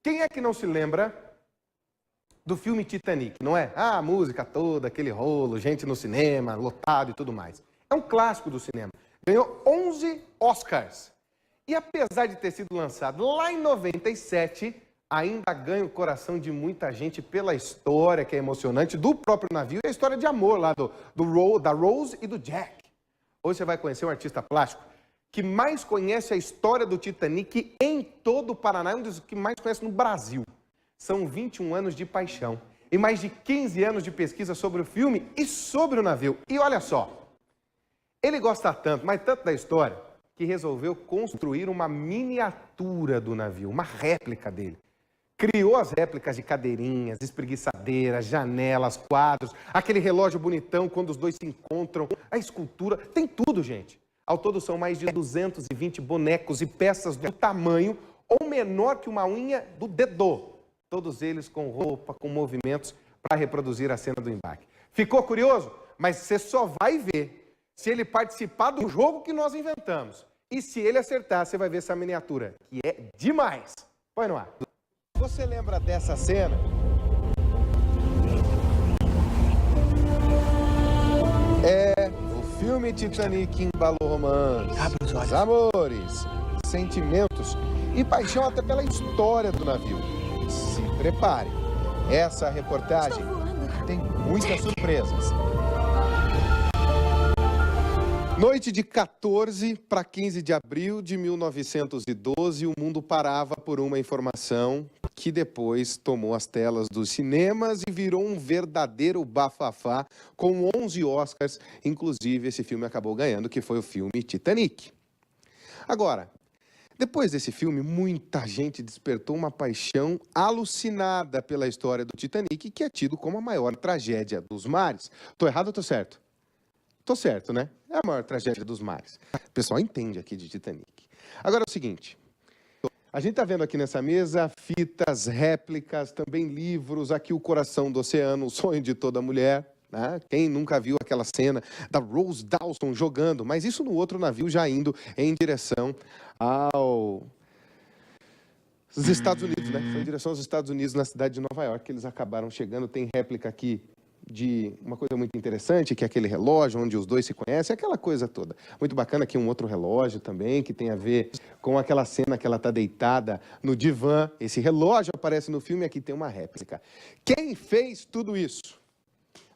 Quem é que não se lembra do filme Titanic, não é? Ah, a música toda, aquele rolo, gente no cinema, lotado e tudo mais. É um clássico do cinema. Ganhou 11 Oscars. E apesar de ter sido lançado lá em 97, ainda ganha o coração de muita gente pela história, que é emocionante, do próprio navio e a história de amor lá da Rose e do Jack. Hoje você vai conhecer um artista plástico que mais conhece a história do Titanic em todo o Paraná, um dos que mais conhece no Brasil. São 21 anos de paixão e mais de 15 anos de pesquisa sobre o filme e sobre o navio. E olha só, ele gosta tanto, mas tanto da história, que resolveu construir uma miniatura do navio, uma réplica dele. Criou as réplicas de cadeirinhas, espreguiçadeiras, janelas, quadros, aquele relógio bonitão quando os dois se encontram, a escultura, tem tudo, gente. Ao todo são mais de 220 bonecos e peças do tamanho ou menor que uma unha do dedo. Todos eles com roupa, com movimentos para reproduzir a cena do embarque. Ficou curioso? Mas você só vai ver se ele participar do jogo que nós inventamos. E se ele acertar, você vai ver essa miniatura, que é demais. Põe no ar. Você lembra dessa cena? É, o filme Titanic embalou romance, amores, sentimentos e paixão até pela história do navio. Se prepare, essa reportagem tem muitas surpresas. Noite de 14 para 15 de abril de 1912, o mundo parava por uma informação que depois tomou as telas dos cinemas e virou um verdadeiro bafafá com 11 Oscars, inclusive esse filme acabou ganhando, que foi o filme Titanic. Agora, depois desse filme, muita gente despertou uma paixão alucinada pela história do Titanic, que é tido como a maior tragédia dos mares. Tô errado ou tô certo? Tô certo, né? É a maior tragédia dos mares. O pessoal entende aqui de Titanic. Agora é o seguinte, a gente tá vendo aqui nessa mesa fitas, réplicas, também livros, aqui o Coração do Oceano, o sonho de toda mulher, né? Quem nunca viu aquela cena da Rose Dawson jogando, mas isso no outro navio já indo em direção aos Estados Unidos, né? Foi em direção aos Estados Unidos, na cidade de Nova York, que eles acabaram chegando. Tem réplica aqui de uma coisa muito interessante, que é aquele relógio onde os dois se conhecem, aquela coisa toda. Muito bacana aqui um outro relógio também, que tem a ver com aquela cena que ela está deitada no divã. Esse relógio aparece no filme e aqui tem uma réplica. Quem fez tudo isso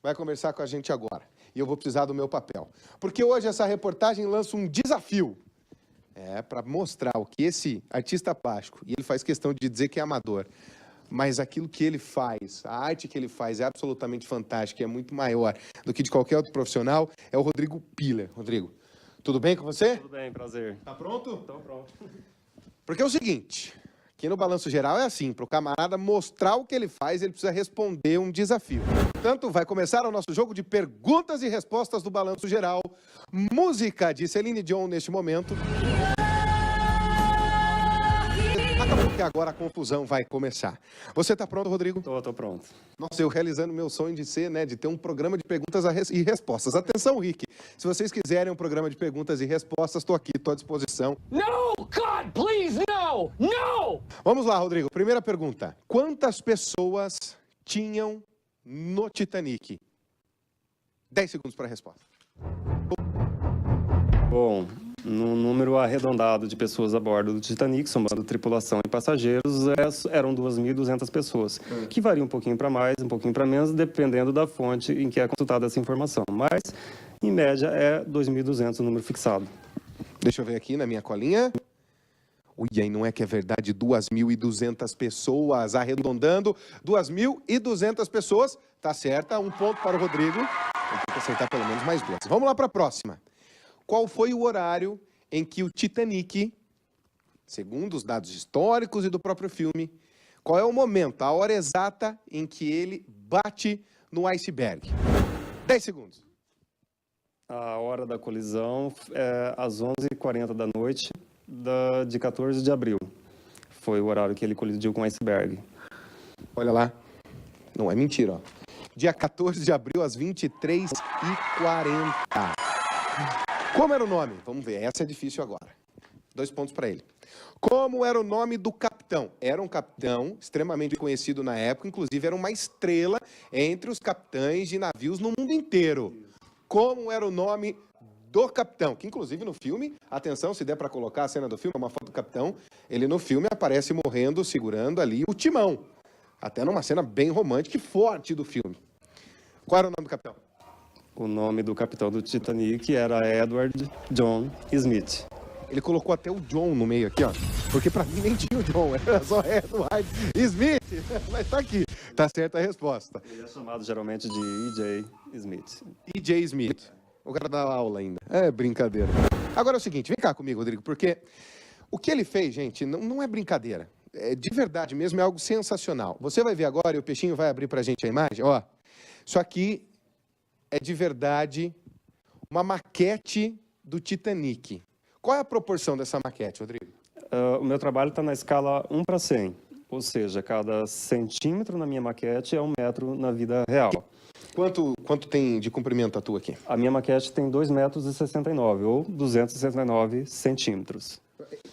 vai conversar com a gente agora. E eu vou precisar do meu papel. Porque hoje essa reportagem lança um desafio. Para mostrar o que esse artista plástico, e ele faz questão de dizer que é amador, mas aquilo que ele faz, a arte que ele faz é absolutamente fantástica, é muito maior do que de qualquer outro profissional, é o Rodrigo Piller. Rodrigo, tudo bem com você? Tudo bem, prazer. Tá pronto? Tô pronto. Porque é o seguinte, aqui no Balanço Geral é assim, para o camarada mostrar o que ele faz, ele precisa responder um desafio. Portanto, vai começar o nosso jogo de perguntas e respostas do Balanço Geral. Música de Celine Dion neste momento. Acabou que agora a confusão vai começar. Você tá pronto, Rodrigo? Tô pronto. Nossa, eu realizando meu sonho de ser, de ter um programa de perguntas e respostas. Atenção, Rick. Se vocês quiserem um programa de perguntas e respostas, estou aqui, estou à disposição. No, God, please, no! No! Vamos lá, Rodrigo. Primeira pergunta. Quantas pessoas tinham no Titanic? 10 segundos para a resposta. Bom, no número arredondado de pessoas a bordo do Titanic, somando tripulação e passageiros, eram 2.200 pessoas, que varia um pouquinho para mais, um pouquinho para menos, dependendo da fonte em que é consultada essa informação. Mas, em média, é 2.200 o número fixado. Deixa eu ver aqui na minha colinha. Ui, aí não é que é verdade, 2.200 pessoas, arredondando, 2.200 pessoas, tá certa, um ponto para o Rodrigo, tem que acertar pelo menos mais duas. Vamos lá para a próxima. Qual foi o horário em que o Titanic, segundo os dados históricos e do próprio filme, qual é o momento, a hora exata em que ele bate no iceberg? 10 segundos. A hora da colisão é às 11h40 da noite de 14 de abril. Foi o horário que ele colidiu com o iceberg. Olha lá. Não é mentira, ó. Dia 14 de abril, às 23h40. Como era o nome? Vamos ver, essa é difícil agora. 2 pontos para ele. Como era o nome do capitão? Era um capitão extremamente conhecido na época, inclusive era uma estrela entre os capitães de navios no mundo inteiro. Como era o nome do capitão? Que inclusive no filme, atenção, se der para colocar a cena do filme, é uma foto do capitão, ele no filme aparece morrendo, segurando ali o timão. Até numa cena bem romântica e forte do filme. Qual era o nome do capitão? O nome do capitão do Titanic era Edward John Smith. Ele colocou até o John no meio aqui, ó. Porque pra mim nem tinha o John, era só Edward Smith. Mas tá aqui, tá certa a resposta. Ele é chamado geralmente de E.J. Smith. E.J. Smith. O cara dá aula ainda. É brincadeira. Agora é o seguinte, vem cá comigo, Rodrigo, porque o que ele fez, gente, não é brincadeira. É de verdade mesmo, é algo sensacional. Você vai ver agora, e o Peixinho vai abrir pra gente a imagem, ó. Isso aqui é de verdade uma maquete do Titanic. Qual é a proporção dessa maquete, Rodrigo? O meu trabalho está na escala 1:100, ou seja, cada centímetro na minha maquete é 1 metro na vida real. Quanto tem de comprimento a tua aqui? A minha maquete tem 2,69 metros, ou 269 centímetros.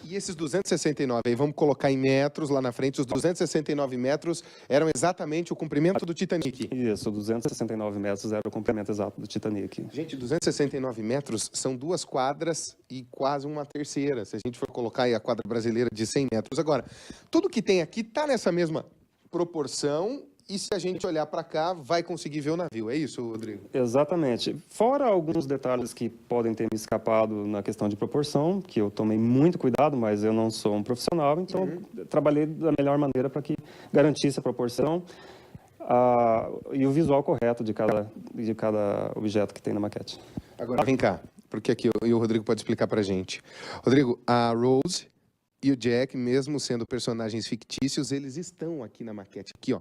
E esses 269 aí, vamos colocar em metros lá na frente, os 269 metros eram exatamente o comprimento do Titanic. Isso, 269 metros era o comprimento exato do Titanic. Gente, 269 metros são 2 quadras e quase uma terceira, se a gente for colocar aí a quadra brasileira de 100 metros. Agora, tudo que tem aqui está nessa mesma proporção e se a gente olhar para cá, vai conseguir ver o navio. É isso, Rodrigo? Exatamente. Fora alguns detalhes que podem ter me escapado na questão de proporção, que eu tomei muito cuidado, mas eu não sou um profissional, então trabalhei da melhor maneira para que garantisse a proporção e o visual correto de cada objeto que tem na maquete. Agora, vem cá, porque aqui o Rodrigo pode explicar para a gente. Rodrigo, a Rose e o Jack, mesmo sendo personagens fictícios, eles estão aqui na maquete, aqui, ó.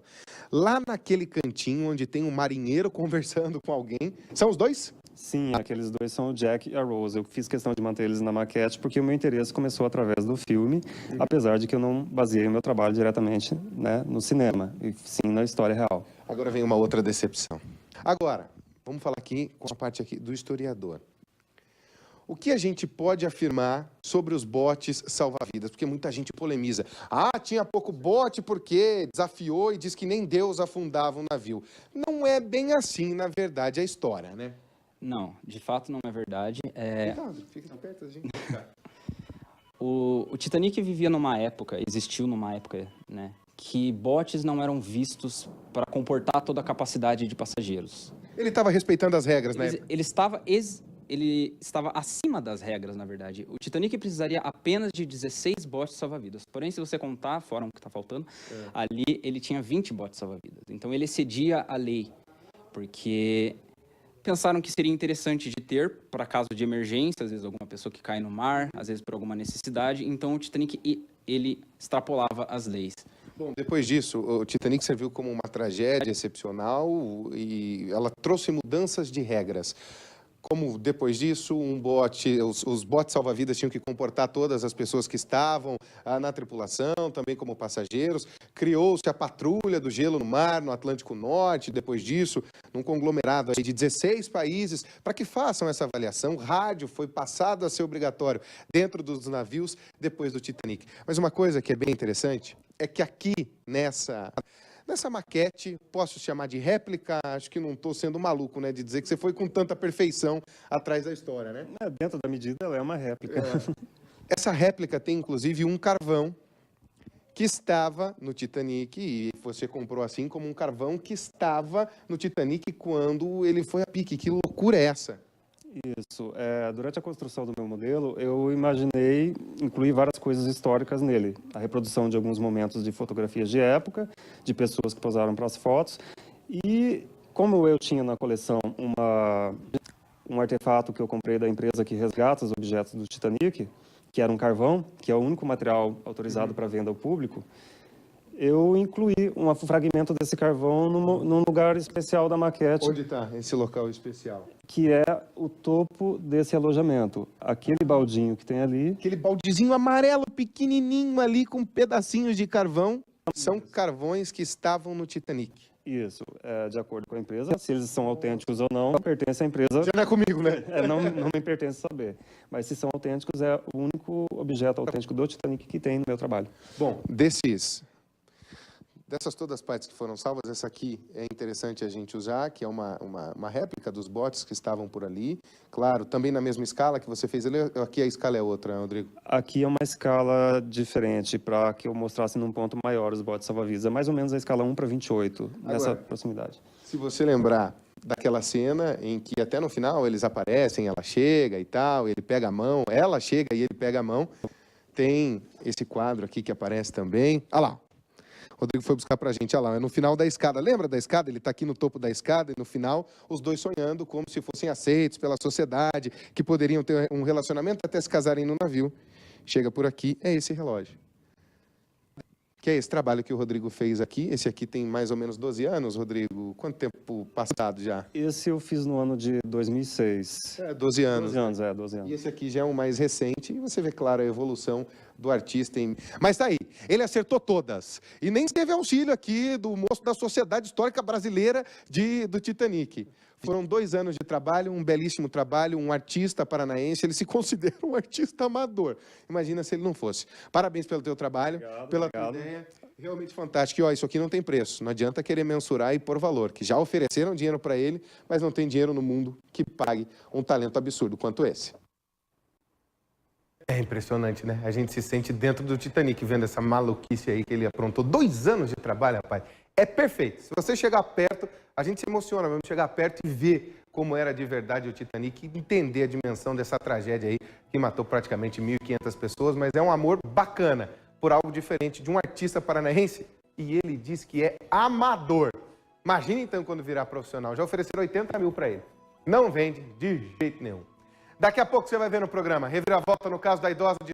Lá naquele cantinho onde tem um marinheiro conversando com alguém. São os dois? Sim, aqueles dois são o Jack e a Rose. Eu fiz questão de manter eles na maquete porque o meu interesse começou através do filme, apesar de que eu não baseei o meu trabalho diretamente, né, no cinema, e sim na história real. Agora vem uma outra decepção. Agora, vamos falar aqui com a parte aqui do historiador. O que a gente pode afirmar sobre os botes salva-vidas? Porque muita gente polemiza. Ah, tinha pouco bote porque desafiou e diz que nem Deus afundava um navio. Não é bem assim, na verdade, a história, né? Não, de fato não é verdade. Fica perto da gente. O Titanic vivia numa época, existiu numa época, né, que botes não eram vistos para comportar toda a capacidade de passageiros. Ele estava respeitando as regras, né? Ele estava acima das regras, na verdade. O Titanic precisaria apenas de 16 botes salva-vidas. Porém, se você contar, fora um que está faltando, ali ele tinha 20 botes salva-vidas. Então, ele excedia a lei, porque pensaram que seria interessante de ter para caso de emergência, às vezes alguma pessoa que cai no mar, às vezes por alguma necessidade. Então, o Titanic, ele extrapolava as leis. Bom, depois disso, o Titanic serviu como uma tragédia excepcional e ela trouxe mudanças de regras. Como depois disso, os botes salva-vidas tinham que comportar todas as pessoas que estavam na tripulação, também como passageiros. Criou-se a patrulha do gelo no mar, no Atlântico Norte. Depois disso, num conglomerado aí de 16 países, para que façam essa avaliação. Rádio foi passado a ser obrigatório dentro dos navios depois do Titanic. Mas uma coisa que é bem interessante é que aqui nessa maquete, posso chamar de réplica, acho que não estou sendo maluco, né, de dizer que você foi com tanta perfeição atrás da história, né? Dentro da medida, ela é uma réplica. Essa réplica tem, inclusive, um carvão que estava no Titanic, e você comprou assim como um carvão que estava no Titanic quando ele foi a pique. Que loucura é essa? Isso. Durante a construção do meu modelo, eu imaginei incluir várias coisas históricas nele. A reprodução de alguns momentos de fotografias de época, de pessoas que posaram para as fotos. E como eu tinha na coleção um artefato que eu comprei da empresa que resgata os objetos do Titanic, que era um carvão, que é o único material autorizado para venda ao público, eu incluí um fragmento desse carvão num lugar especial da maquete. Onde está esse local especial? Que é o topo desse alojamento. Aquele baldinho que tem ali. Aquele baldezinho amarelo pequenininho ali com pedacinhos de carvão. São carvões que estavam no Titanic. Isso, de acordo com a empresa. Se eles são autênticos ou não, pertence à empresa. Já não é comigo, né? Não me pertence saber. Mas se são autênticos, é o único objeto autêntico do Titanic que tem no meu trabalho. Bom, dessas todas as partes que foram salvas, essa aqui é interessante a gente usar, que é uma réplica dos botes que estavam por ali. Claro, também na mesma escala que você fez ali. Aqui a escala é outra, Rodrigo. Aqui é uma escala diferente, para que eu mostrasse num ponto maior os botes salva-vidas. É mais ou menos a escala 1:28, nessa proximidade. Se você lembrar daquela cena em que até no final eles aparecem, ela chega e tal, ele pega a mão, ela chega e ele pega a mão. Tem esse quadro aqui que aparece também. Olha lá. O Rodrigo foi buscar pra gente, olha lá, é no final da escada. Lembra da escada? Ele está aqui no topo da escada e no final os dois sonhando como se fossem aceitos pela sociedade, que poderiam ter um relacionamento até se casarem no navio. Chega por aqui, é esse relógio. Que é esse trabalho que o Rodrigo fez aqui. Esse aqui tem mais ou menos 12 anos, Rodrigo. Quanto tempo passado já? Esse eu fiz no ano de 2006. 12 anos. 12 anos. E esse aqui já é um mais recente, e você vê, claro, a evolução do artista. Mas tá aí, ele acertou todas. E nem teve auxílio aqui do moço da Sociedade Histórica Brasileira do Titanic. Foram 2 anos de trabalho, um belíssimo trabalho, um artista paranaense. Ele se considera um artista amador. Imagina se ele não fosse. Parabéns pelo teu trabalho, pela tua ideia. Realmente fantástico. E, ó, isso aqui não tem preço. Não adianta querer mensurar e pôr valor, que já ofereceram dinheiro para ele, mas não tem dinheiro no mundo que pague um talento absurdo quanto esse. É impressionante, né? A gente se sente dentro do Titanic, vendo essa maluquice aí que ele aprontou. 2 anos de trabalho, rapaz. É perfeito. Se você chegar perto, a gente se emociona mesmo, chegar perto e ver como era de verdade o Titanic e entender a dimensão dessa tragédia aí, que matou praticamente 1.500 pessoas, mas é um amor bacana por algo diferente de um artista paranaense, e ele diz que é amador. Imagina então quando virar profissional. Já ofereceram 80 mil para ele. Não vende de jeito nenhum. Daqui a pouco você vai ver no programa Reviravolta no caso da idosa de